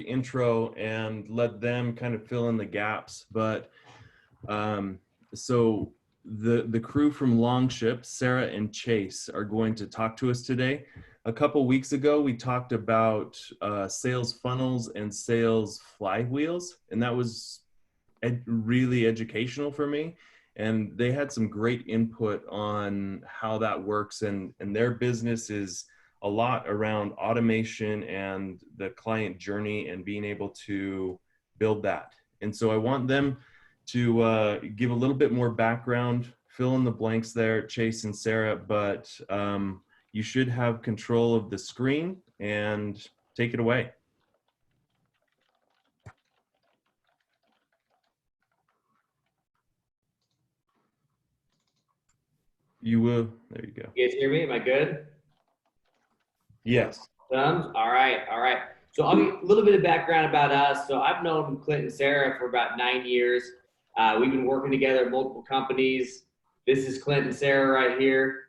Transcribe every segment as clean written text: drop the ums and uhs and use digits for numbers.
intro and let them kind of fill in the gaps. But so the crew from Longship, Sarah and Chase, are going to talk to us today. A couple weeks ago, we talked about sales funnels and sales flywheels, and that was really educational for me. And they had some great input on how that works, and their business is a lot around automation and the client journey and being able to build that. And so I want them to give a little bit more background, fill in the blanks there, Chase and Sarah, but you should have control of the screen and take it away. You will, there you go. You guys hear me? Am I good? Yes. Thumbs? All right, all right. So I'll give a little bit of background about us. So I've known Clint and Sarah for about 9 years. We've been working together at multiple companies. This is Clint and Sarah right here.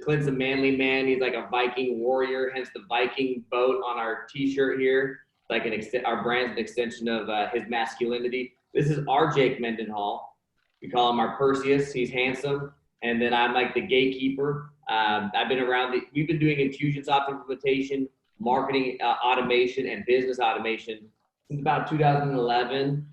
Clint's a manly man. He's like a Viking warrior, hence the Viking boat on our t-shirt here. Like our brand's an extension of his masculinity. This is our Jake Mendenhall. We call him our Perseus. He's handsome. And then I'm like the gatekeeper. I've been around, we've been doing Infusionsoft implementation, marketing automation, and business automation since about 2011.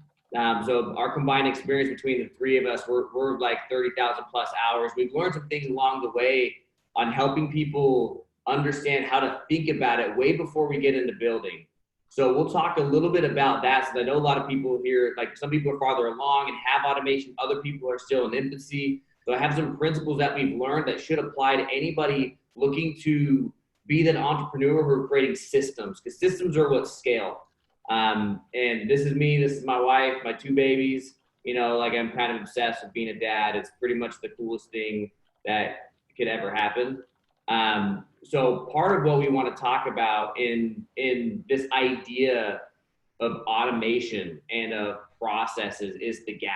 So our combined experience between the three of us, we're like 30,000 plus hours. We've learned some things along the way on helping people understand how to think about it way before we get into building. So we'll talk a little bit about that. So I know a lot of people here, like some people are farther along and have automation. Other people are still in infancy. So I have some principles that we've learned that should apply to anybody looking to be that entrepreneur who are creating systems, because systems are what scale. And this is me, this is my wife, my 2 babies. You know, like I'm kind of obsessed with being a dad. It's pretty much the coolest thing that could ever happen. So part of what we want to talk about in this idea of automation and of processes is the gap.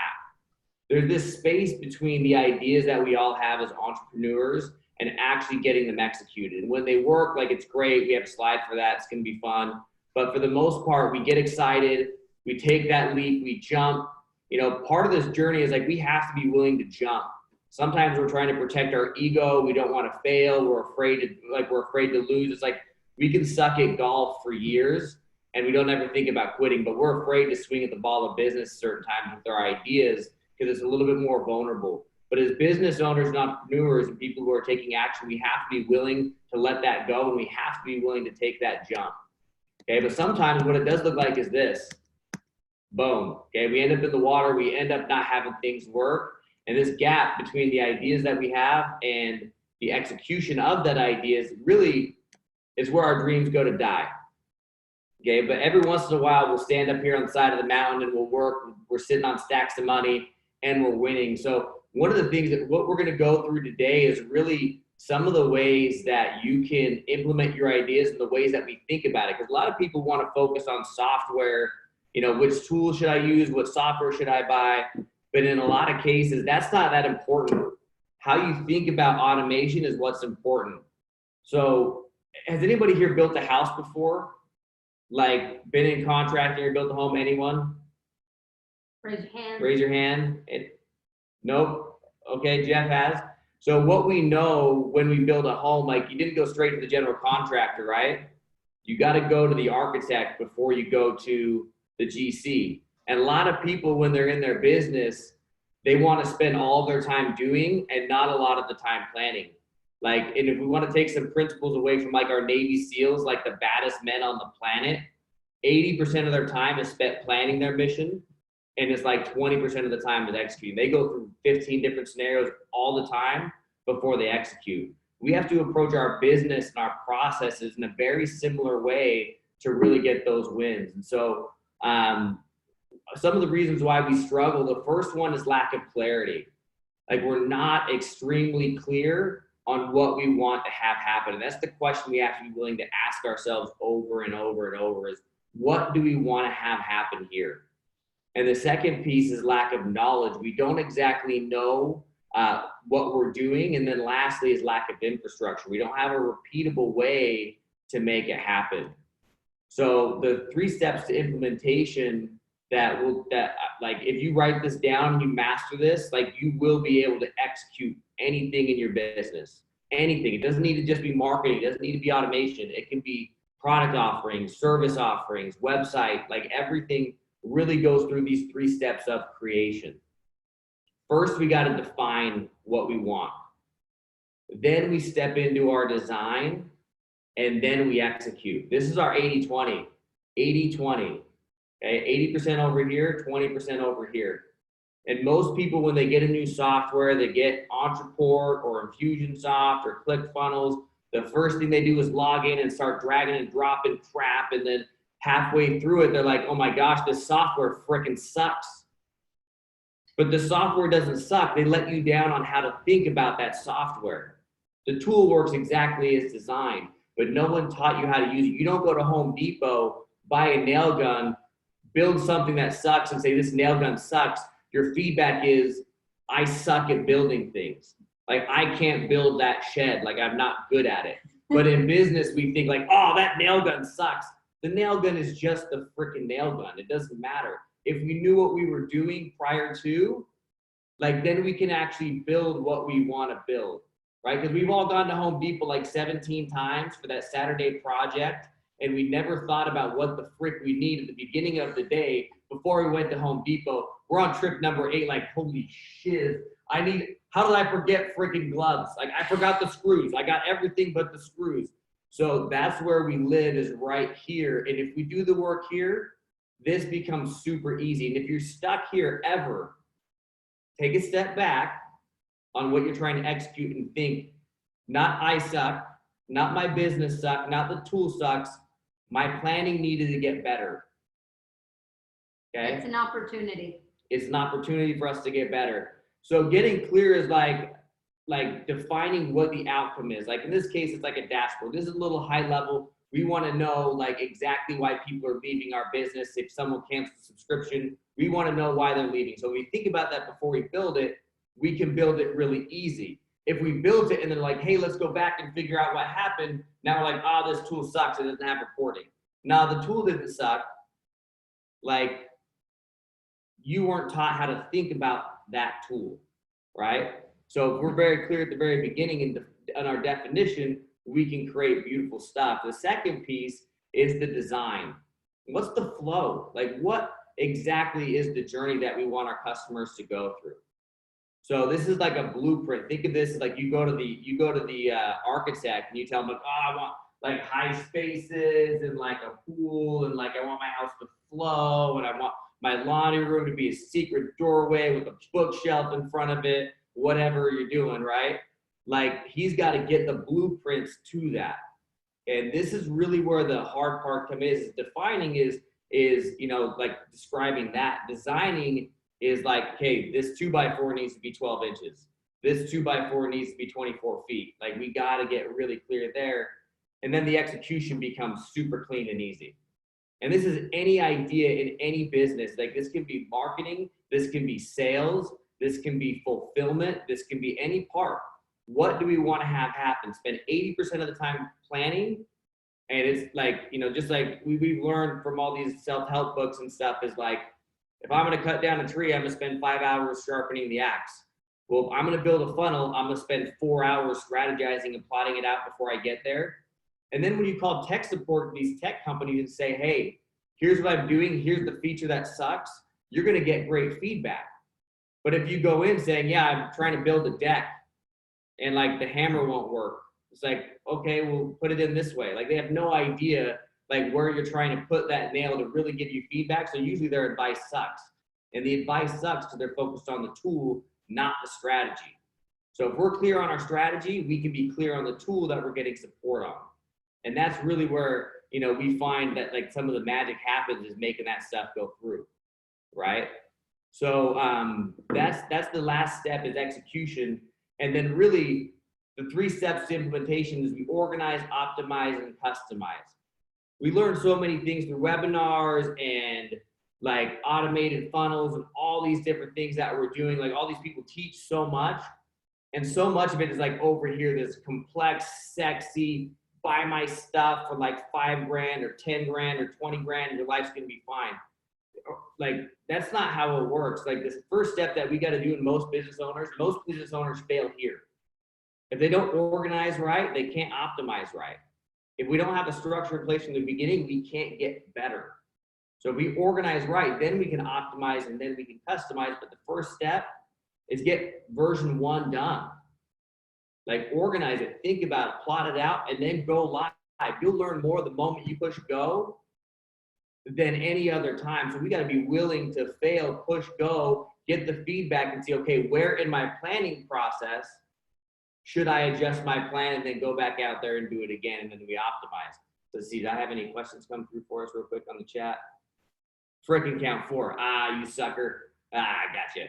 There's this space between the ideas that we all have as entrepreneurs and actually getting them executed. And when they work, like it's great. We have a slide for that. It's going to be fun. But for the most part, we get excited. We take that leap. We jump. You know, part of this journey is like we have to be willing to jump. Sometimes we're trying to protect our ego. We don't want to fail. We're afraid to lose. It's like we can suck at golf for years and we don't ever think about quitting, but we're afraid to swing at the ball of business certain times with our ideas because it's a little bit more vulnerable. But as business owners and entrepreneurs and people who are taking action, we have to be willing to let that go and we have to be willing to take that jump. Okay, but sometimes what it does look like is this. Boom. Okay, we end up in the water, we end up not having things work. And this gap between the ideas that we have and the execution of that ideas really is where our dreams go to die. Okay, but every once in a while, we'll stand up here on the side of the mountain and we'll work. We're sitting on stacks of money and we're winning. So one of the things that what we're going to go through today is really some of the ways that you can implement your ideas and the ways that we think about it. Because a lot of people want to focus on software, you know, which tool should I use? What software should I buy? But in a lot of cases, that's not that important. How you think about automation is what's important. So has anybody here built a house before? Like been in contracting or built a home? Anyone? Raise your hand. Raise your hand. Nope. Okay, Jeff has. So what we know when we build a home, like you didn't go straight to the general contractor, right? You got to go to the architect before you go to the GC. And a lot of people, when they're in their business, they want to spend all their time doing and not a lot of the time planning. Like, and if we want to take some principles away from like our Navy SEALs, like the baddest men on the planet, 80% of their time is spent planning their mission. And it's like 20% of the time is executing. They go through 15 different scenarios all the time before they execute. We have to approach our business and our processes in a very similar way to really get those wins. And so some of the reasons why we struggle, the first one is lack of clarity. Like we're not extremely clear on what we want to have happen. And that's the question we have to be willing to ask ourselves over and over and over is, what do we want to have happen here? And the second piece is lack of knowledge. We don't exactly know what we're doing. And then lastly is lack of infrastructure. We don't have a repeatable way to make it happen. So the 3 steps to implementation that like, if you write this down and you master this, like, you will be able to execute anything in your business. Anything. It doesn't need to just be marketing. It doesn't need to be automation. It can be product offerings, service offerings, website, like everything really goes through these 3 steps of creation. First, we got to define what we want. Then we step into our design, and then we execute. This is our 80-20. 80-20. Okay, 80% over here, 20% over here. And most people, when they get a new software, they get Entreport or Infusionsoft or ClickFunnels, the first thing they do is log in and start dragging and dropping crap. And then halfway through it, they're like, oh my gosh, this software freaking sucks. But the software doesn't suck. They let you down on how to think about that software. The tool works exactly as designed, but no one taught you how to use it. You don't go to Home Depot, buy a nail gun, build something that sucks and say, this nail gun sucks. Your feedback is, I suck at building things. Like, I can't build that shed. Like, I'm not good at it. But in business, we think like, oh, that nail gun sucks. The nail gun is just the freaking nail gun. It doesn't matter. If we knew what we were doing prior to, like, then we can actually build what we want to build, right? Because we've all gone to Home Depot like 17 times for that Saturday project, and we never thought about what the frick we need at the beginning of the day before we went to Home Depot. We're on trip number 8, like, holy shit, how did I forget freaking gloves? Like, I forgot the screws. I got everything but the screws. So that's where we live, is right here. And if we do the work here, this becomes super easy. And if you're stuck here ever, take a step back on what you're trying to execute and think, not I suck, not my business suck, not the tool sucks, my planning needed to get better. Okay? It's an opportunity. It's an opportunity for us to get better. So getting clear is like defining what the outcome is. Like, in this case, it's like a dashboard. This is a little high level. We want to know like exactly why people are leaving our business. If someone cancels a subscription, we want to know why they're leaving. So we think about that before we build it. We can build it really easy. If we build it and then like, hey, let's go back and figure out what happened. Now we're like, oh, this tool sucks. It doesn't have reporting. Now the tool didn't suck. Like, you weren't taught how to think about that tool, right? So if we're very clear at the very beginning in our definition, we can create beautiful stuff. The second piece is the design. What's the flow? Like, what exactly is the journey that we want our customers to go through? So this is like a blueprint. Think of this like you go to the architect and you tell them like, oh, I want like high spaces and like a pool, and like I want my house to flow, and I want my laundry room to be a secret doorway with a bookshelf in front of it, whatever you're doing, right? Like, he's got to get the blueprints to that. And this is really where the hard part comes is defining is, you know, like describing that. Designing is like, okay, this 2x4 needs to be 12 inches. This 2x4 needs to be 24 feet. Like, we got to get really clear there. And then the execution becomes super clean and easy. And this is any idea in any business. Like, this can be marketing, this can be sales, this can be fulfillment, this can be any part. What do we want to have happen? Spend 80% of the time planning. And it's like, you know, just like we've learned from all these self-help books and stuff, is like, if I'm going to cut down a tree, I'm going to spend 5 hours sharpening the axe. Well, if I'm going to build a funnel, I'm going to spend 4 hours strategizing and plotting it out before I get there. And then when you call tech support these tech companies and say, hey, here's what I'm doing, here's the feature that sucks, you're going to get great feedback. But if you go in saying, yeah, I'm trying to build a deck and like the hammer won't work, it's like, okay, we'll put it in this way. Like, they have no idea like where you're trying to put that nail to really give you feedback. So usually their advice sucks. And the advice sucks because they're focused on the tool, not the strategy. So if we're clear on our strategy, we can be clear on the tool that we're getting support on. And that's really where, you know, we find that like some of the magic happens is making that stuff go through, right? So that's the last step, is execution. And then really the 3 steps to implementation is we organize, optimize, and customize. We learn so many things through webinars and like automated funnels and all these different things that we're doing. Like, all these people teach so much, and so much of it is like over here, this complex, sexy, buy my stuff for like $5,000 or $10,000 or $20,000, your life's gonna be fine. Like, that's not how it works. Like, this first step that we got to do in most business owners fail here. If they don't organize right, they can't optimize right. If we don't have a structure in place from the beginning, we can't get better. So if we organize right, then we can optimize and then we can customize. But the first step is get version 1 done. Like, organize it, think about it, plot it out, and then go live. You'll learn more the moment you push go than any other time. So we got to be willing to fail, push go, get the feedback and see, okay, where in my planning process should I adjust my plan, and then go back out there and do it again, and then we optimize. Let's see, do I have any questions come through for us real quick on the chat? Frickin' count 4. Ah, you sucker. Ah, I gotcha.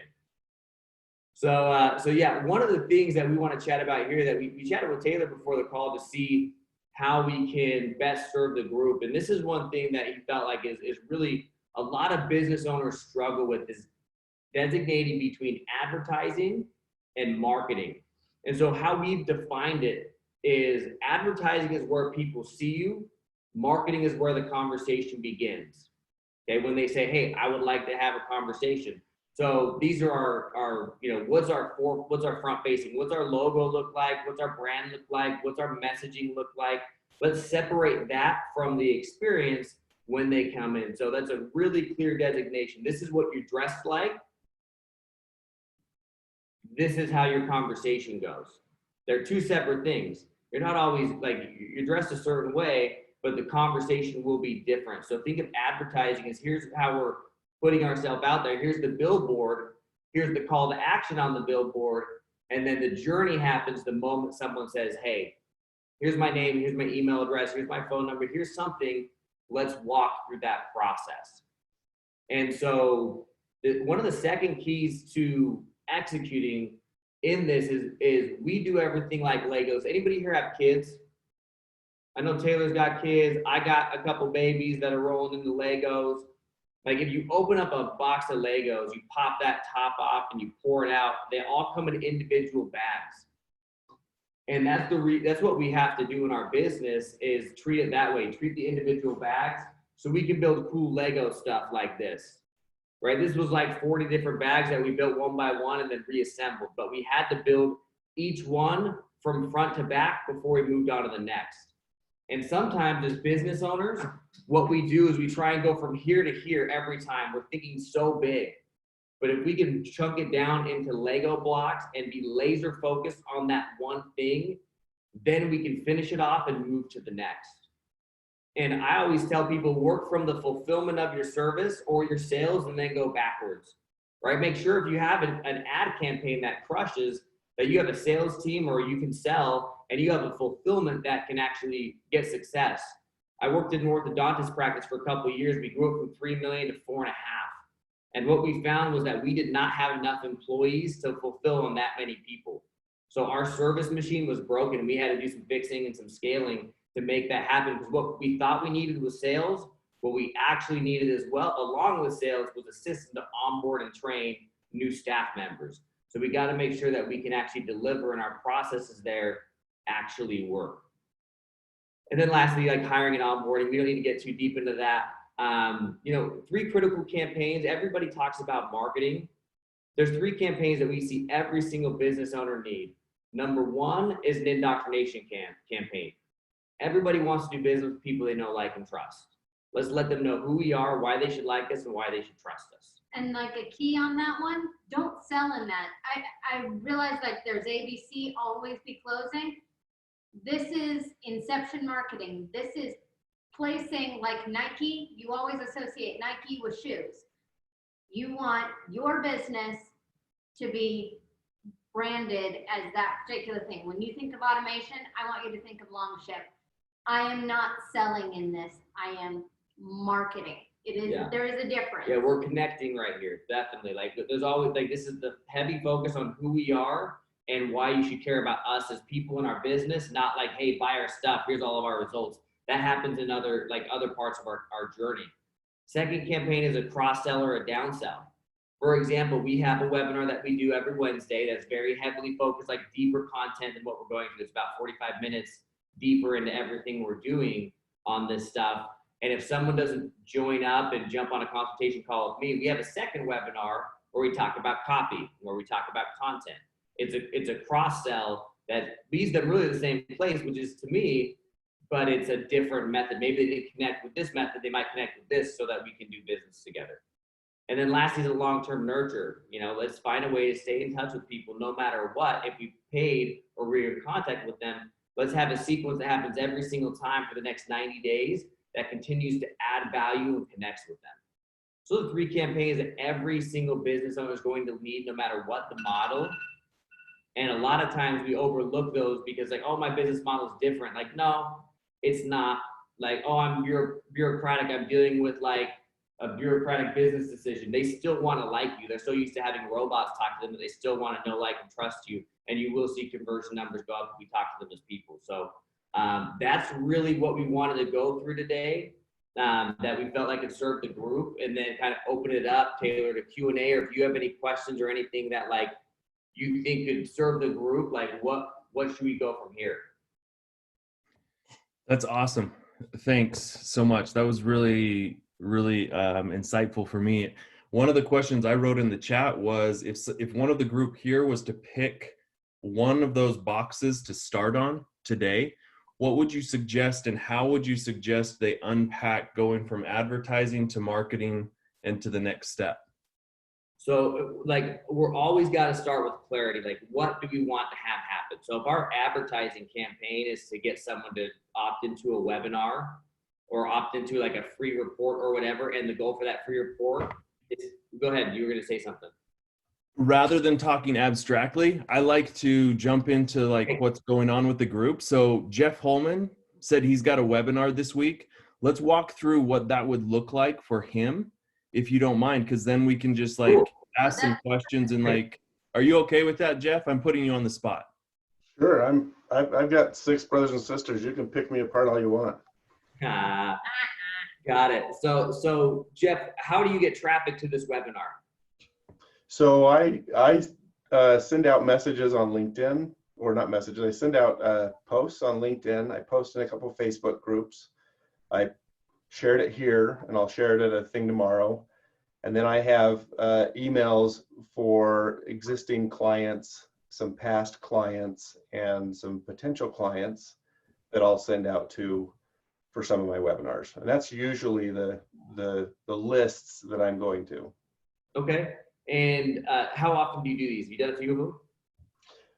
So yeah, one of the things that we want to chat about here that we chatted with Taylor before the call to see how we can best serve the group. And this is one thing that he felt like is really a lot of business owners struggle with, is designating between advertising and marketing. And so how we've defined it is advertising is where people see you, marketing is where the conversation begins. Okay, when they say, hey, I would like to have a conversation. So these are our what's our front facing, what's our logo look like, what's our brand look like, what's our messaging look like. Let's separate that from the experience when they come in. So that's a really clear designation. This is what you're dressed like. This is how your conversation goes. They're two separate things. You're not always like, you're dressed a certain way, but the conversation will be different. So think of advertising as, here's how we're putting ourselves out there. Here's the billboard. Here's the call to action on the billboard. And then the journey happens the moment someone says, hey, here's my name, here's my email address, here's my phone number, here's something, let's walk through that process. And so one of the second keys to executing in this is we do everything like Legos. Anybody here have kids? I know Taylor's got kids. I got a couple babies that are rolling into Legos. Like, if you open up a box of Legos, you pop that top off and you pour it out, they all come in individual bags. And that's what we have to do in our business, is treat it that way. Treat the individual bags so we can build cool Lego stuff like this, right? This was like 40 different bags that we built one by one and then reassembled. But we had to build each one from front to back before we moved on to the next. And sometimes as business owners, what we do is we try and go from here to here every time. We're thinking so big. But if we can chunk it down into Lego blocks and be laser focused on that one thing, then we can finish it off and move to the next. And I always tell people, work from the fulfillment of your service or your sales and then go backwards, right? Make sure if you have an ad campaign that crushes, that you have a sales team or you can sell, and you have a fulfillment that can actually get success. I worked in an orthodontist practice for a couple of years. We grew up from 3 million to 4.5. And what we found was that we did not have enough employees to fulfill on that many people. So our service machine was broken. We had to do some fixing and some scaling to make that happen. Because what we thought we needed was sales. What we actually needed as well, along with sales, was a system to onboard and train new staff members. So we got to make sure that we can actually deliver and our processes there actually work. And then lastly, like hiring and onboarding, we don't need to get too deep into that. 3 critical campaigns. Everybody talks about marketing. There's 3 campaigns that we see every single business owner need. Number 1 is an indoctrination campaign. Everybody wants to do business with people they know, like, and trust. Let's let them know who we are, why they should like us, and why they should trust us. And like a key on that one, don't sell in that. I realize like there's ABC, always be closing. This is inception marketing. This is placing, like Nike, you always associate Nike with shoes. You want your business to be branded as that particular thing. When you think of automation, I want you to think of Longship. I am not selling in this. I am marketing. It is, yeah. There is a difference. Yeah, we're connecting right here, definitely. Like, there's always, like, this is the heavy focus on who we are and why you should care about us as people in our business, not like, hey, buy our stuff, here's all of our results. That happens in other parts of our journey. Second campaign is a cross-sell or a downsell. For example, we have a webinar that we do every Wednesday that's very heavily focused, like deeper content than what we're going through. It's about 45 minutes deeper into everything we're doing on this stuff. And if someone doesn't join up and jump on a consultation call with me, we have a second webinar where we talk about copy, where we talk about content. It's a cross sell that leads them really to the same place, which is to me, but it's a different method. Maybe they didn't connect with this method, they might connect with this so that we can do business together. And then lastly is a long-term nurture. You know, let's find a way to stay in touch with people no matter what. If we paid or we're in contact with them, let's have a sequence that happens every single time for the next 90 days that continues to add value and connects with them. So the 3 campaigns that every single business owner is going to need no matter what the model. And a lot of times we overlook those because like, oh, my business model is different. Like, no, it's not. Like, oh, I'm bureaucratic. I'm dealing with like a bureaucratic business decision. They still want to like you. They're so used to having robots talk to them that they still want to know, like, and trust you. And you will see conversion numbers go up if we talk to them as people. So that's really what we wanted to go through today. That we felt like it served the group, and then kind of open it up, Taylor, to Q&A, or if you have any questions or anything that like you think could serve the group, like what should we go from here? That's awesome. Thanks so much. That was really insightful for me. One of the questions I wrote in the chat was if one of the group here was to pick one of those boxes to start on today, what would you suggest, and how would you suggest they unpack going from advertising to marketing and to the next step? So like, we're always got to start with clarity. Like, what do we want to have happen? So if our advertising campaign is to get someone to opt into a webinar or opt into like a free report or whatever, and the goal for that free report is, go ahead, you were going to say something. Rather than talking abstractly, I like to jump into like what's going on with the group. So Jeff Holman said he's got a webinar this week. Let's walk through what that would look like for him, if you don't mind, because then we can just like ask some questions and like, are you okay with that, Jeff? I'm putting you on the spot. Sure. I've got 6 brothers and sisters. You can pick me apart all you want. Got it. So Jeff, how do you get traffic to this webinar? So I send out messages on LinkedIn, or not messages. I send out posts on LinkedIn. I post in a couple of Facebook groups. I shared it here, and I'll share it at a thing tomorrow. And then I have emails for existing clients, some past clients, and some potential clients that I'll send out to for some of my webinars. And that's usually the lists that I'm going to. Okay. And how often do you do these? Have you done a few of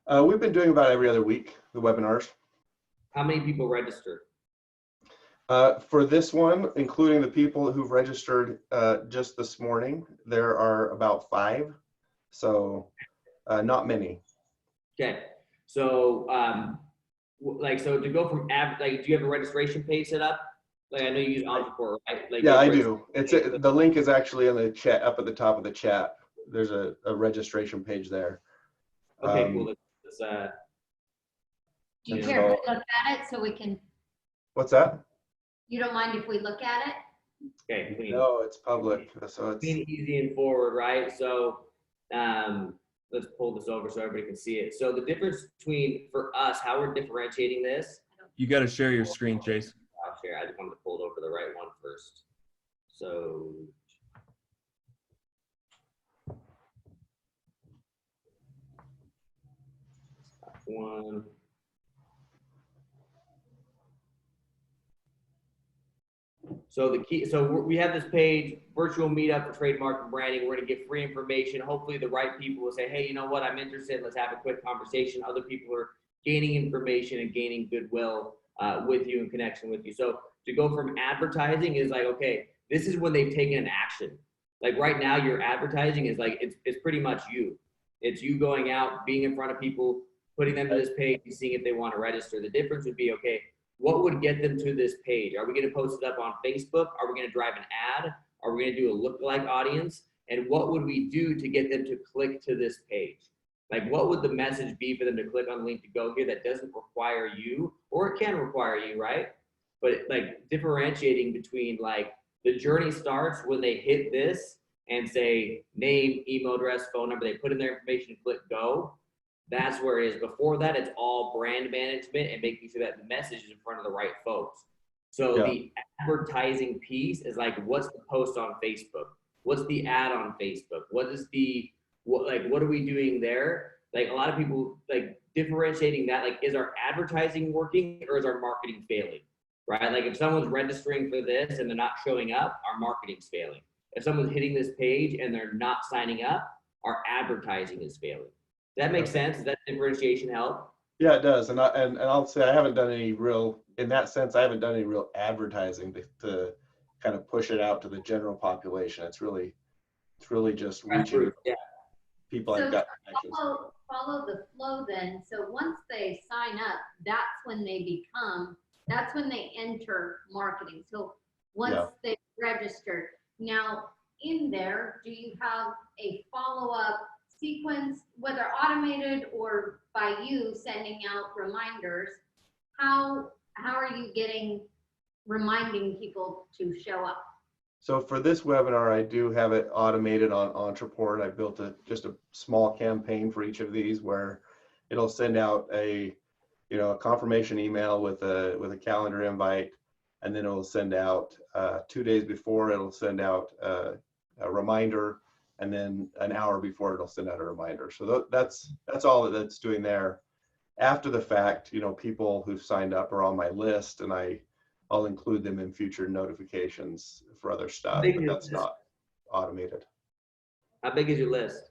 them? We've been doing about every other week, the webinars. How many people registered? For this one, including the people who've registered just this morning, there are about 5. So not many. Okay. So so to go from do you have a registration page set up? Like, I know you use Entreport, right? Like, yeah, I do. The link is actually in the chat, up at the top of the chat. There's a registration page there. Okay, cool. Do you care if we look at it so we can? What's that? You don't mind if we look at it? Okay, clean. No, it's public, so it's clean, easy, and forward, right? So let's pull this over so everybody can see it. So the difference between, for us, how we're differentiating this. You got to share your screen, Chase. I'll share. I just wanted to pull it over the right one first. So one. So the key, so we have this page, virtual meetup for trademark and branding. We're going to give free information. Hopefully the right people will say, hey, you know what, I'm interested. Let's have a quick conversation. Other people are gaining information and gaining goodwill with you and connection with you. So to go from advertising is like, okay, this is when they've taken an action. Like right now, your advertising is like, it's pretty much you. It's you going out, being in front of people, putting them to this page and seeing if they want to register. The difference would be, okay, what would get them to this page? Are we going to post it up on Facebook? Are we going to drive an ad? Are we going to do a lookalike audience? And what would we do to get them to click to this page? Like, what would the message be for them to click on the link to go here that doesn't require you, or it can require you, right? But like differentiating between like the journey starts when they hit this and say name, email address, phone number, they put in their information and click go. That's where it is. Before that, it's all brand management and making sure that the message is in front of the right folks. So Yeah. the advertising piece is like, what's the post on Facebook? What's the ad on Facebook? What are we doing there? Like a lot of people like differentiating that, like, is our advertising working or is our marketing failing? Right? Like if someone's registering for this and they're not showing up, our marketing's failing. If someone's hitting this page and they're not signing up, our advertising is failing. Does that make sense? Does that differentiation help? Yeah, it does. And I'll say I haven't done any real, in that sense, I haven't done any real advertising to kind of push it out to the general population. It's really just reaching Yeah. people So I've got connections. follow the flow then. So once they sign up, that's when they enter marketing. So once they registered. Now in there, do you have a follow-up sequence, whether automated or by you sending out reminders? How are you reminding people to show up? So for this webinar, I do have it automated on Entreport. I built just a small campaign for each of these where it'll send out a confirmation email with a calendar invite, and then it'll send out 2 days before, it'll send out a reminder, and then an hour before it'll send out a reminder. So that's all that's doing there. After the fact, people who've signed up are on my list, and I'll include them in future notifications for other stuff, but that's not automated. How big is your list?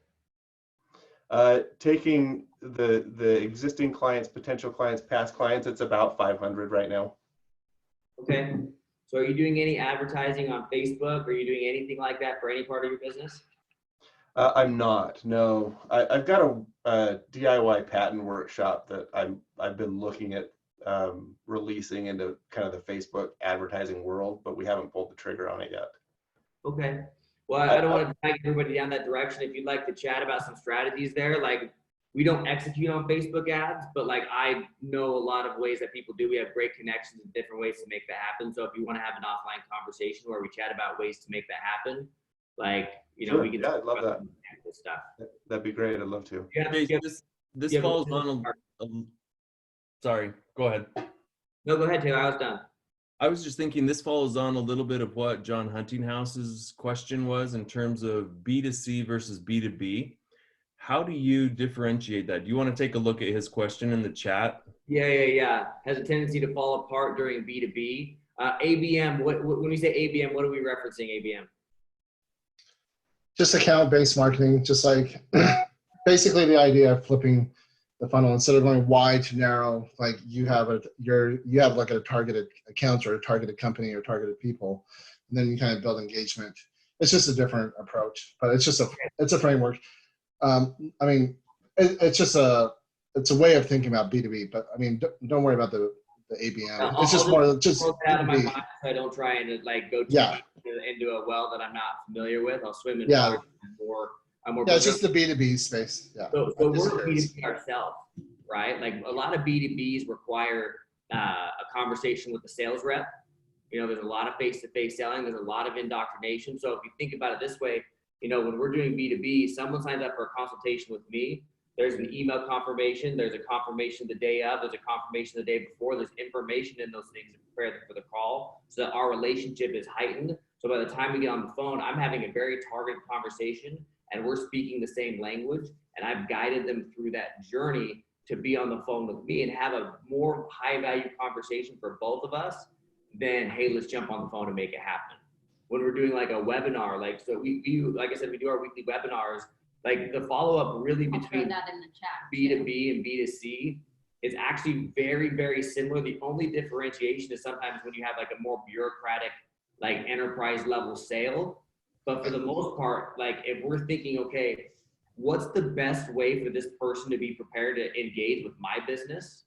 Taking the existing clients, potential clients, past clients, it's about 500 right now. Okay. So are you doing any advertising on Facebook? Are you doing anything like that for any part of your business? I'm not, no. I've got a DIY patent workshop that I've been looking at releasing into kind of the Facebook advertising world, but we haven't pulled the trigger on it yet. Okay. Well, I don't want to drag everybody down that direction. If you'd like to chat about some strategies there, like we don't execute on Facebook ads, but like I know a lot of ways that people do. We have great connections and different ways to make that happen. So if you want to have an offline conversation where we chat about ways to make that happen, like, Sure. we can I'd love that. this stuff. That'd be great. I'd love to. This falls on sorry, go ahead. No, go ahead, Taylor. I was done. I was just thinking this follows on a little bit of what John Huntinghouse's question was in terms of B2C versus B2B. How do you differentiate that? Do you want to take a look at his question in the chat? Yeah. Has a tendency to fall apart during B2B. ABM, when we say ABM, what are we referencing ABM? Just account-based marketing, just like basically the idea of flipping the funnel instead of going wide to narrow. Like you have like a targeted account or a targeted company or targeted people, and then you kind of build engagement. It's just a different approach, but it's a framework. I mean, it's a way of thinking about B2B, but I mean, don't worry about the ABM. It's just more just out of my mind, so I don't try and like go into a well that I'm not familiar with. I'll swim in water I'm more it's just the B2B space. Yeah. So we're B2B ourselves, right? Like a lot of B2Bs require a conversation with the sales rep. There's a lot of face-to-face selling. There's a lot of indoctrination. So if you think about it this way, when we're doing B2B, someone signs up for a consultation with me. There's an email confirmation. There's a confirmation the day of. There's a confirmation the day before. There's information in those things to prepare them for the call so that our relationship is heightened. So by the time we get on the phone, I'm having a very targeted conversation and we're speaking the same language. And I've guided them through that journey to be on the phone with me and have a more high value conversation for both of us than, hey, let's jump on the phone and make it happen. When we're doing like a webinar, like, so like I said, we do our weekly webinars. Like the follow-up really between that in the chat, B2B and B2C is actually very, very similar. The only differentiation is sometimes when you have like a more bureaucratic, like enterprise level sale. But for the most part, like if we're thinking, okay, what's the best way for this person to be prepared to engage with my business?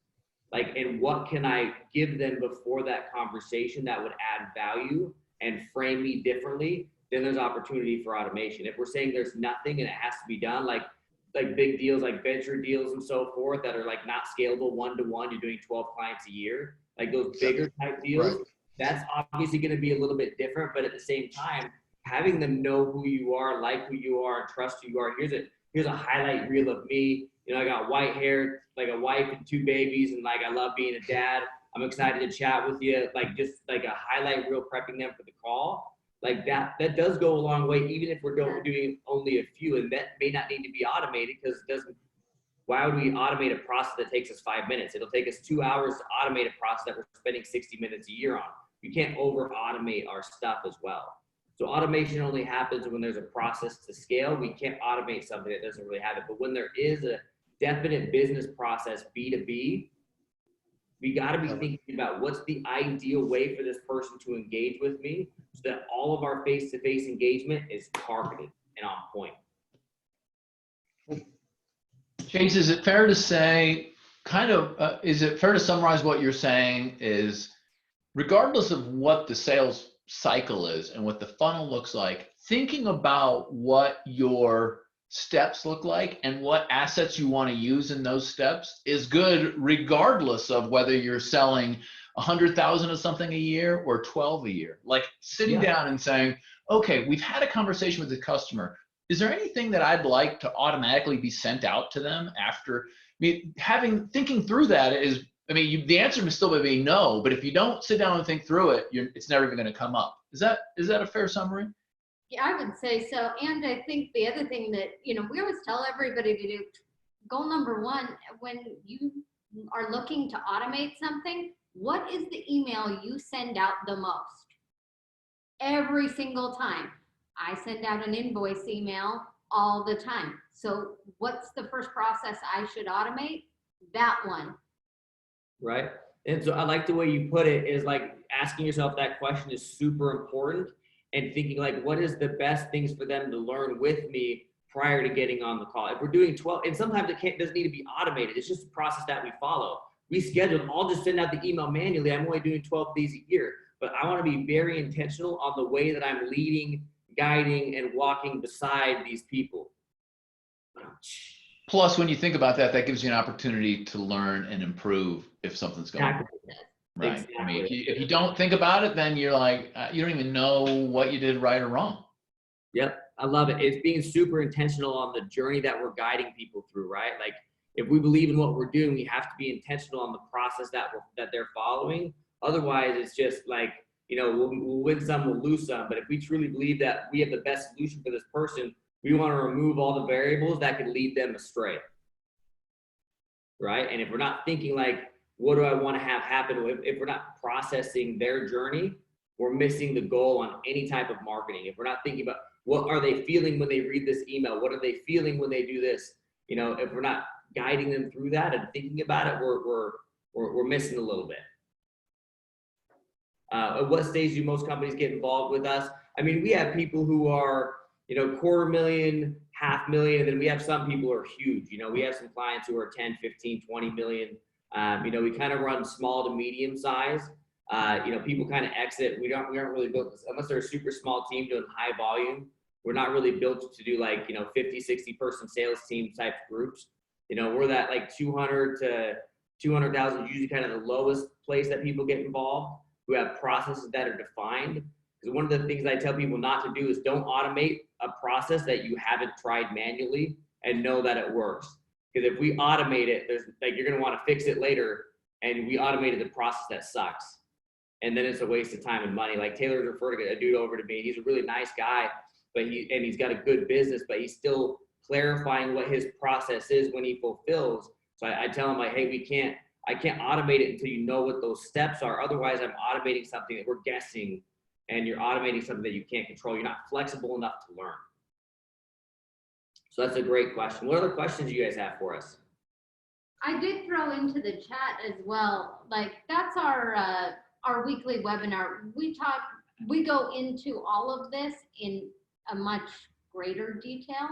Like, and what can I give them before that conversation that would add value and frame me differently? Then there's opportunity for automation. If we're saying there's nothing and it has to be done, like big deals, like venture deals and so forth that are like not scalable one-to-one, you're doing 12 clients a year, like those bigger type deals, that's obviously going to be a little bit different. But at the same time, having them know who you are, like who you are, and trust who you are. here's a highlight reel of me. You know, I got white hair, like a wife and 2 babies, and like I love being a dad. I'm excited to chat with you. Like just like a highlight reel, prepping them for the call. Like that does go a long way, even if we're doing only a few, and that may not need to be automated because it doesn't. Why would we automate a process that takes us 5 minutes? It'll take us 2 hours to automate a process that we're spending 60 minutes a year on. We can't over automate our stuff as well. So automation only happens when there's a process to scale. We can't automate something that doesn't really have it. But when there is a definite business process, B2B, we got to be thinking about what's the ideal way for this person to engage with me so that all of our face-to-face engagement is targeted and on point. Chase, is it fair to say, is it fair to summarize what you're saying is, regardless of what the sales cycle is and what the funnel looks like, thinking about what your steps look like and what assets you want to use in those steps is good, regardless of whether you're selling 100,000 of something a year or 12 a year. Like sitting down and saying, okay, we've had a conversation with the customer. Is there anything that I'd like to automatically be sent out to them after? I mean, thinking through that is, the answer may still be no, but if you don't sit down and think through it, it's never even going to come up. Is that a fair summary? Yeah, I would say so. And I think the other thing that, we always tell everybody to do, goal number one, when you are looking to automate something, what is the email you send out the most? Every single time. I send out an invoice email all the time. So what's the first process I should automate? That one. Right. And so I like the way you put it, is like asking yourself that question is super important, and thinking like, what is the best things for them to learn with me prior to getting on the call? If we're doing 12, and sometimes it doesn't need to be automated. It's just a process that we follow. We schedule, I'll just send out the email manually. I'm only doing 12 of these a year, but I want to be very intentional on the way that I'm leading, guiding, and walking beside these people. Plus, when you think about that, that gives you an opportunity to learn and improve if something's going on. Right. Exactly. I mean, if you don't think about it, then you're like, you don't even know what you did right or wrong. Yep. I love it. It's being super intentional on the journey that we're guiding people through, right? Like if we believe in what we're doing, we have to be intentional on the process that they're following. Otherwise, it's just like, we'll win some, we'll lose some. But if we truly believe that we have the best solution for this person, we want to remove all the variables that could lead them astray, right? And if we're not thinking like, what do I want to have happen? If we're not processing their journey, we're missing the goal on any type of marketing. If we're not thinking about what are they feeling when they read this email, what are they feeling when they do this, if we're not guiding them through that and thinking about it, we're missing a little bit. At what stage do most companies get involved with us? I mean, we have people who are, $250,000, $500,000, and then we have some people who are huge. We have some clients who are 10, 15, 20 million. We kind of run small to medium size. People kind of exit. We aren't really built, unless they're a super small team doing high volume. We're not really built to do like, 50, 60 person sales team type groups. We're that like 200 to 200,000, usually kind of the lowest place that people get involved, who have processes that are defined. Because one of the things I tell people not to do is don't automate a process that you haven't tried manually and know that it works. Because if we automate it, there's like, you're going to want to fix it later, and we automated the process that sucks. And then it's a waste of time and money. Like Taylor referred a dude over to me. He's a really nice guy, but he's got a good business, but he's still clarifying what his process is when he fulfills. So I tell him like, hey, I can't automate it until you know what those steps are. Otherwise, I'm automating something that we're guessing, and you're automating something that you can't control. You're not flexible enough to learn. So that's a great question. What other questions do you guys have for us? I did throw into the chat as well. Like that's our weekly webinar. We go into all of this in a much greater detail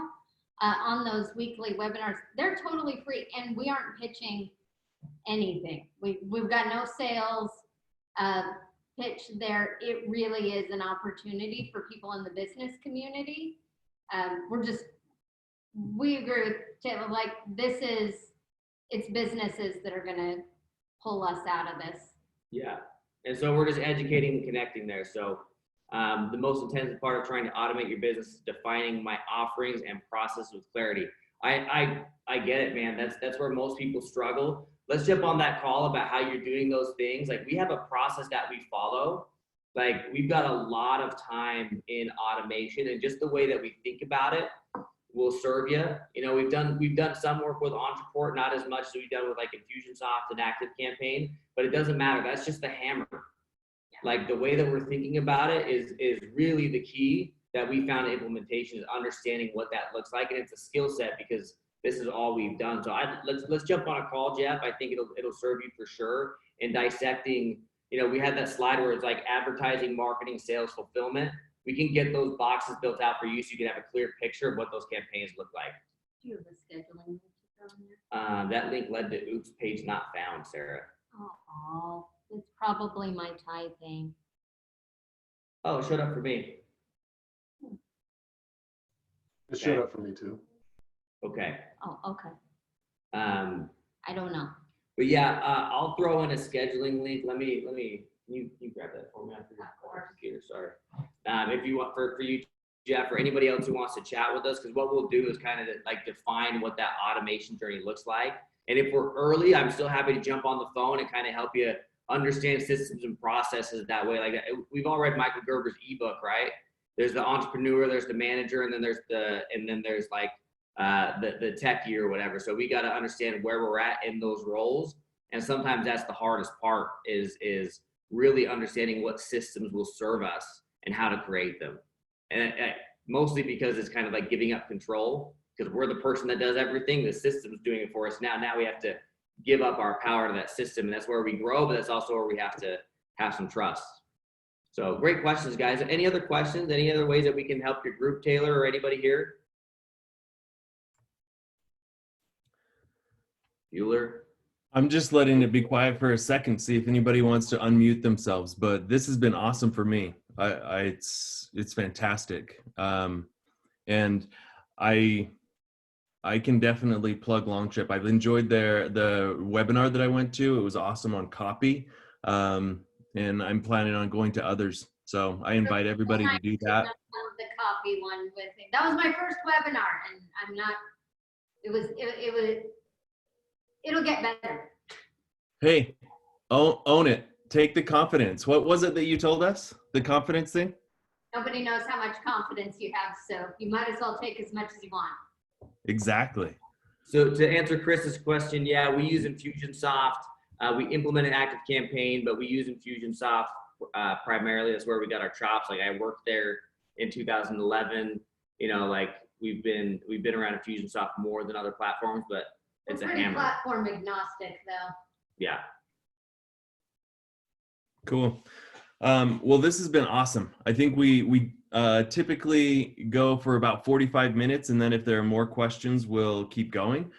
on those weekly webinars. They're totally free, and we aren't pitching anything. We've got no sales pitch there. It really is an opportunity for people in the business community. We agree with Taylor, like it's businesses that are gonna pull us out of this. Yeah, and so we're just educating and connecting there. So the most intensive part of trying to automate your business is defining my offerings and process with clarity. I get it, man. That's where most people struggle. Let's jump on that call about how you're doing those things. Like we have a process that we follow. Like we've got a lot of time in automation, and just the way that we think about it will serve you. You know, we've done some work with Entreport, not as much as we've done with like Infusionsoft and Active Campaign, but it doesn't matter. That's just the hammer. Like the way that we're thinking about it is really the key that we found in implementation, is understanding what that looks like, and it's a skill set because this is all we've done. So let's jump on a call, Jeff. I think it'll serve you for sure in dissecting. You know, we had that slide where it's like advertising, marketing, sales, fulfillment. We can get those boxes built out for you so you can have a clear picture of what those campaigns look like. Do you have a scheduling link to go in there? That link led to oops, page not found, Sarah. Oh, it's probably my typing. Oh, it showed up for me. It showed up for me too. Okay. Oh, okay. I don't know. But yeah, I'll throw in a scheduling link. Let me you grab that for me after your computer. Sorry. If you want for you, Jeff, or anybody else who wants to chat with us, because what we'll do is kind of like define what that automation journey looks like. And if we're early, I'm still happy to jump on the phone and kind of help you understand systems and processes that way. Like we've all read Michael Gerber's ebook, right? There's the entrepreneur, there's the manager, and then there's like the techie or whatever. So we got to understand where we're at in those roles. And sometimes that's the hardest part is really understanding what systems will serve us and how to create them. And mostly because it's kind of like giving up control, because we're the person that does everything. The system's doing it for us. Now we have to give up our power to that system. And that's where we grow, but that's also where we have to have some trust. So great questions, guys. Any other questions? Any other ways that we can help your group, Taylor, or anybody here? Bueller? I'm just letting it be quiet for a second, see if anybody wants to unmute themselves. But this has been awesome for me. It's fantastic, and I can definitely plug Longship. I've enjoyed the webinar that I went to. It was awesome on copy, and I'm planning on going to others. So I invite everybody to do that. The copy one with me. That was my first webinar, and I'm not. It'll get better. Hey, own it. Take the confidence. What was it that you told us? The confidence thing? Nobody knows how much confidence you have, so you might as well take as much as you want. Exactly. So to answer Chris's question, yeah, we use Infusionsoft. We implemented Active Campaign, but we use Infusionsoft primarily. That's where we got our chops. Like I worked there in 2011. You know, like we've been around Infusionsoft more than other platforms, but it's a hammer. Platform agnostic, though. Yeah. Cool. Well, this has been awesome. I think we typically go for about 45 minutes, and then if there are more questions, we'll keep going.